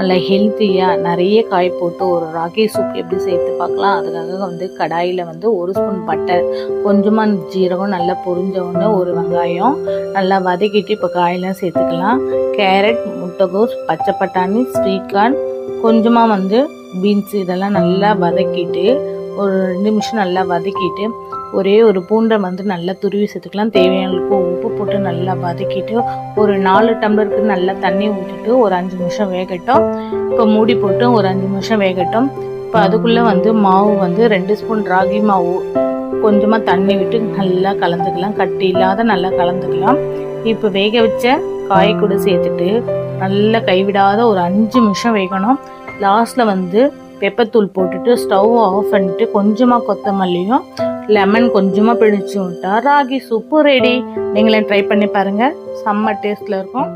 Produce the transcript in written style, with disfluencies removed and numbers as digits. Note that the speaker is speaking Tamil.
நல்லா ஹெல்த்தியாக நிறைய காய் போட்டு ஒரு ராகி சூப் எப்படி சேர்த்து பார்க்கலாம். அதுக்காக வந்து கடாயில் வந்து 1 ஸ்பூன் பட்டர், கொஞ்சமாக ஜீரகம் நல்லா பொரிஞ்ச உடனே ஒரு வெங்காயம் நல்லா வதக்கிட்டு இப்போ காயெல்லாம் சேர்த்துக்கலாம். கேரட், முட்டைகோஸ், பச்சை பட்டாணி, ஸ்வீட் கார்ன், கொஞ்சமாக வந்து பீன்ஸ் இதெல்லாம் நல்லா வதக்கிட்டு ஒரு 2 நிமிஷம் நல்லா வதக்கிட்டு ஒரே ஒரு பூண்டை வந்து நல்லா துருவி சேர்த்துக்கலாம். தேவையான உப்பு போட்டு நல்லா வதக்கிட்டு ஒரு 4 டம்ளருக்கு நல்லா தண்ணி ஊற்றிட்டு ஒரு 5 நிமிஷம் வேகட்டும். இப்போ மூடி போட்டு ஒரு 5 நிமிஷம் வேகட்டும். இப்போ அதுக்குள்ளே வந்து மாவு வந்து 2 ஸ்பூன் ராகி மாவு கொஞ்சமாக தண்ணி விட்டு நல்லா கலந்துக்கலாம். கட்டி இல்லாத நல்லா கலந்துக்கலாம். இப்போ வேக வச்ச காய் கூட சேர்த்துட்டு நல்லா கைவிடாத ஒரு 5 நிமிஷம் வேகணும். லாஸ்ட்டில் வந்து பெப்பர் போட்டுட்டு ஸ்டவ் ஆஃப் பண்ணிட்டு கொஞ்சமாக கொத்தமல்லியும் லெமன் கொஞ்சமாக பிடிச்சி விட்டா ராகி சூப்பு ரெடி. நீங்களே ட்ரை பண்ணி பாருங்கள், செம்ம டேஸ்ட்டில் இருக்கும்.